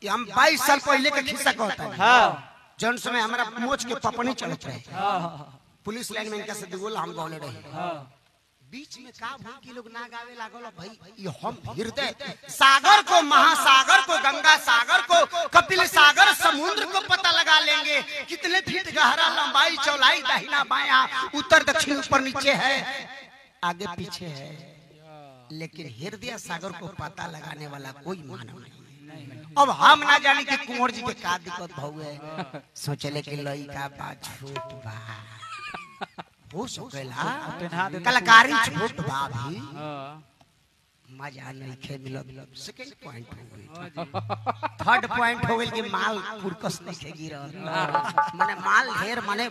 हम 22 साल पहले के खिस्सा कहता है। हाँ। जौन समय हमारा मोच के पपनी चलत रहे। हाँ। पुलिस लाइन में इनका से दुगोल हम गौले रहे। हाँ। बीच में का भूल के लोग ना गावे लागल भाई ये हम हृदय सागर को, महासागर को, गंगा सागर को, कपिल सागर समुद्र को पता लगा लेंगे कितने फीट गहरा, लंबाई, चौड़ाई, दाहिना बायां, उत्तर दक्षिण, ऊपर नीचे है, आगे पीछे है, लेकिन हृदय सागर को पता लगाने वाला कोई मानव नहीं। अब हम ना जाने कि कुंवर जी के का दिक्कत भौए, सोचले कि लइका बा छोट बा हो सकेला, कलाकारी छोट बा भी मजा नहीं खे मिलत। सेकंड पॉइंट हो गई, थर्ड पॉइंट हो गई कि माल पुरकस नहीं खे गिरल, माने माल ढेर, माने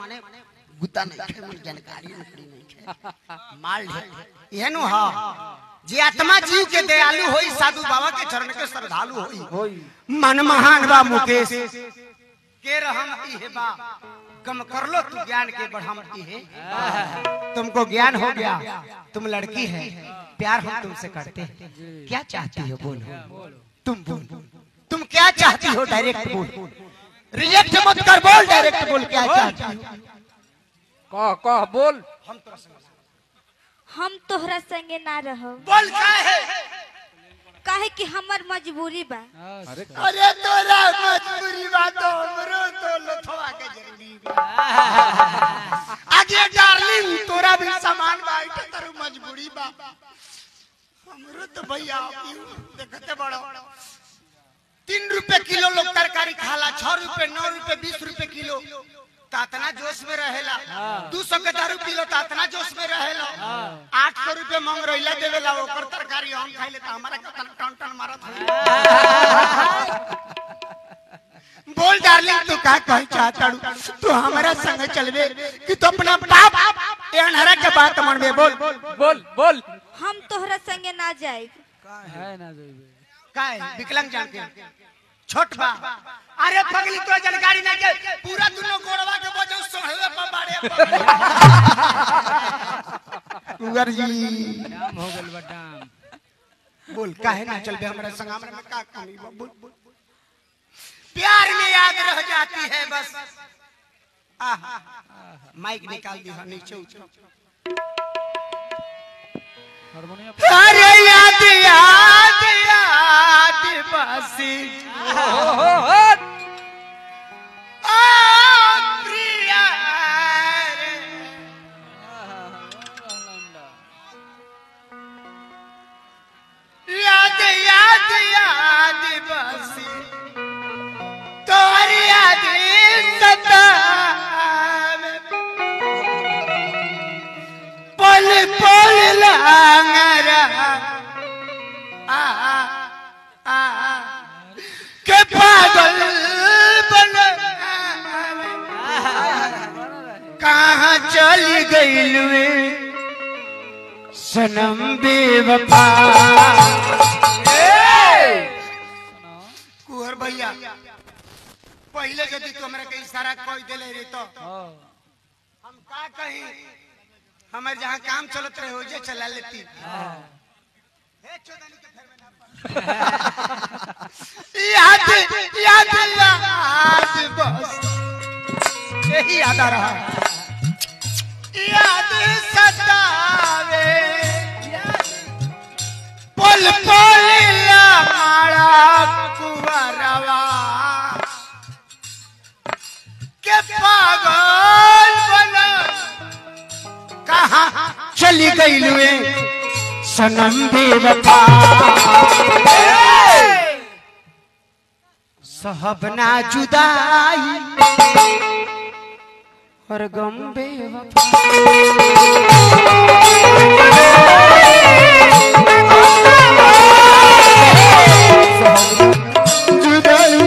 गुता नहीं खे, मन जानकारी नहीं खे, माल ढेर एहनु हा जी आत्मा जीव के दयालु होई, साधु बाबा के चरण के श्रद्धालु होई, मन महान बा मुकेश के रहम इहे बा, कम कर लो तू ज्ञान के बढ़म इहे, तुमको ज्ञान हो गया, तुम लड़की है, प्यार हम तुमसे करते हैं, क्या चाहती हो बोलो, तुम बोल, तुम क्या चाहती हो डायरेक्ट बोल, रिजेक्ट मत कर, बोल डायरेक्ट बोल क्या चाहती हो, कह बोल। हम तोहरा संगे ना रहो। बोल काहे? काहे कि हमर मजबूरी बा। अरे तोरा मजबूरी बा तो हमरो तो लथवा के जरूरी बा। आगे डार्लिंग तोरा भी सामान बा, तेरो मजबूरी बा, हमरो तो भैया देखते बड़ो 3 रुपए किलो लोग तरकारी खाला, 6 रुपए, 9 रुपए, 20 रुपए किलो, तातना जोश में रहेला, 200 के दारू पीलो तातना जोश में रहेला, 800 रुपए मांग रहीला देवेला, ओकर तरकारी हम खाइले त हमारा कतन टन टन मारत है। बोल डार्लिंग तू का कह चाहता तू हमारा संग चलबे कि तू अपना बाप ए अनहरा के बात मनबे, बोल बोल बोल। हम तोहरा संगे ना जाए। काहे ना जाइबे? काहे विकलांग जान के छोट बा, अरे पगली तो जानकारी नहीं के, पूरा दुनो गोड़वा के बजौ सोहवे पर बाड़े कुंवर जी नाम हो गल बटाम। बोल काहे ना चलबे हमरा संग, हमरा में का कमी बा, बोल बोल। प्यार में याद रह जाती है बस, आहा माइक निकाल दी है नीचे उतर, अरे याद याद याद बसी प्रिया याद याद याद बसी तोरी याद सतावे, पल पल लांगरा के पागल बन कहाँ चली गई सनम बेवफा। कुंवर भैया पहले यदि तू हमरा के इशारा कह देले रे तो हम का कही, हमारे जहाँ काम चलत रहे हो जे चला लेती। हे चोदनी के फेर में याद याद याद बस यही याद आ रहा, याद सतावे पल पल लाड़ा कुंवरवा के पागल बना कहाँ चली गई लुए सनम बेवफा, सहबना जुदाई और गम बेवफा। जुदाई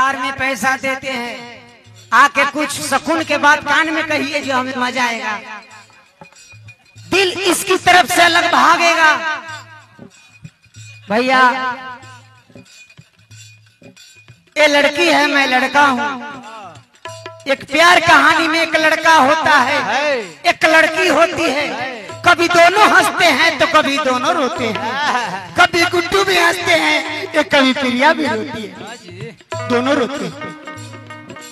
प्यार में पैसा देते हैं, आके कुछ सुकून के बाद कान में कहिए जो हमें मजा आएगा, दिल इसकी तरफ से अलग भागेगा। भैया ये लड़की है, मैं लड़का हूँ। एक प्यार कहानी में एक लड़का होता है, एक लड़की होती है। कभी दोनों हंसते हैं तो कभी दोनों रोते हैं। कभी गुड्डू भी हंसते हैं, एक कभी प्रिया भी रोती है। दोनों रोते हैं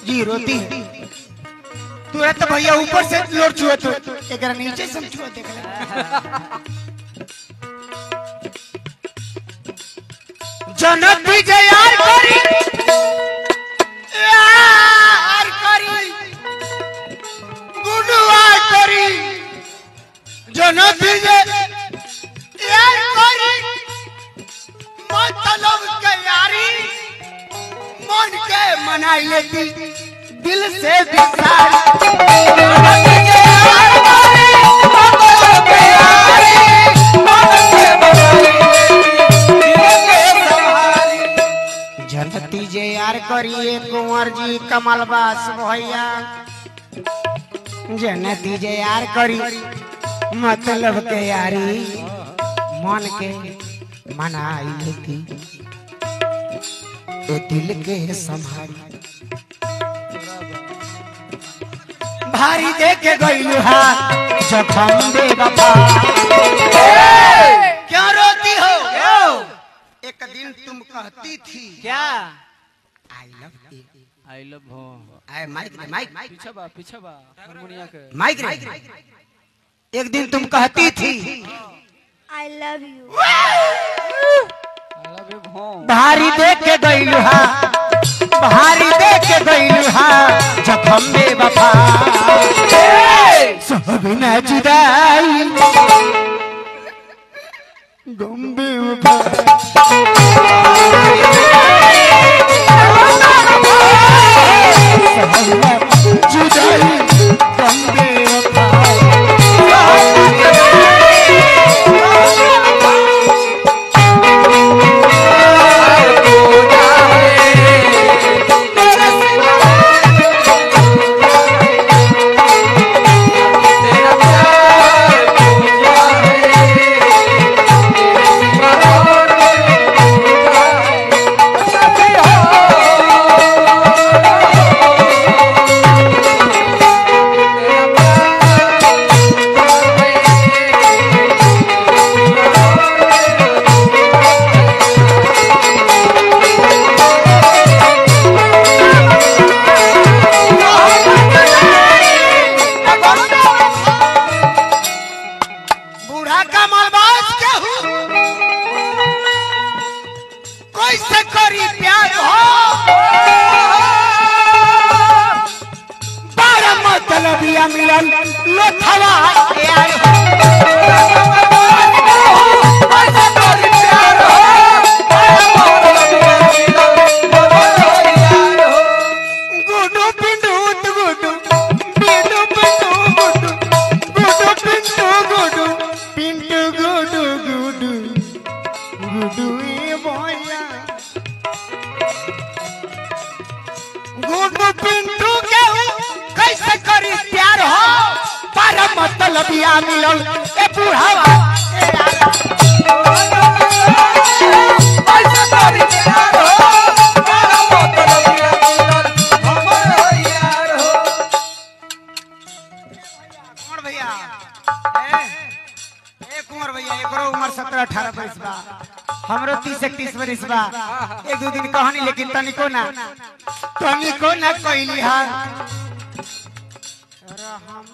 जी, रोती है। तुरंत भैया ऊपर से लोट छुए तो एक नीचे से छुए देख जनक विजय यार करी यार करी गुडू यार करी जनक विजय यार करी मतलब के यारी मन के मनाई लेती दिल से बिसार जनती जे यार करिए कुंवर जी कमलबास भैया, जनती जे यार करी मतलब के यारी मन के मनाई लेती ए दिल के संभारी। भारी दे के गईलू हाथ जखम बेवफा, क्यों रोती हो? एक दिन तुम कहती थी क्या? I love you, I love हो। आई माइक माइक पीछे बा हारमोनिया के माइक रे। एक दिन तुम कहती थी I love you. I love you हो। भारी दे के गईलू हाथ, भारी दे के गईलू हाथ जखम बेवफा, सब न जुदाई गम बेवफा। जुदाई गम बेवफा। मिलन लोथवा यार गुडू पिंडू गुडू पिंडू पिंडू गुडू पिंडू गुडू पिंडू गुडू गुडू गुडू ए बोया गुडू पिंडू के कैसे करी प्यार हो पर मतलब या मिलन ए बुढ़ावा कैसे करी प्यार हो पर मतलब या मिलन हमर यार हो। कुंवर भैया ए कुंवर भैया एकरो उम्र 17-18 वर्ष बा, हमरो 30-31 वर्ष बा। एक दो दिन कहानी लेकिन तनिको ना कहली हा रहम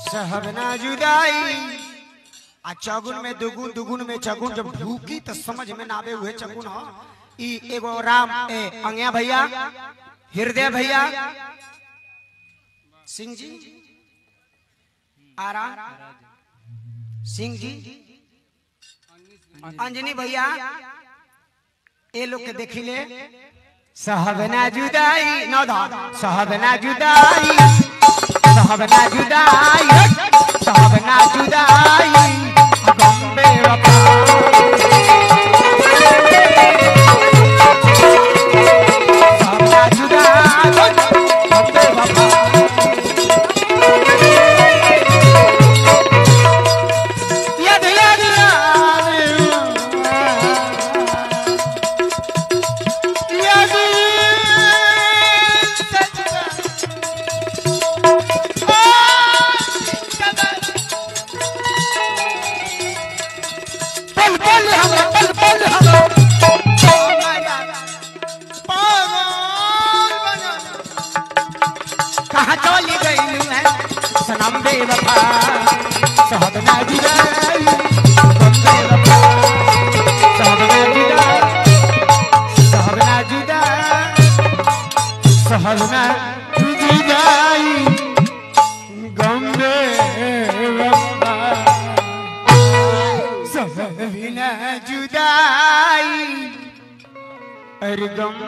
सहबना जुदाई आ चगुन में दुगुन दुगुन में चगुन जब ढूकी तो समझ में ना आवे हुए चगुन हो। ई एगो राम अंगिया भैया हृदय भैया सिंह जी आरा सिंह जी अंजनी भैया ये लोग के देखिले सहबना जुदाई नौधा सहबना जुदाई सहबना जुदाई सब ना जुदाई गम बेवफा सब ना जुदाई गम बेवफा याद याद याद कहाँ चली गई है सनम बेवफा सब ना जुदाई गम बेवफा सब ना जुदाई सब ना जुदाई सब ना जुदाई गम बेवफा सब ना जुदाई अरे गम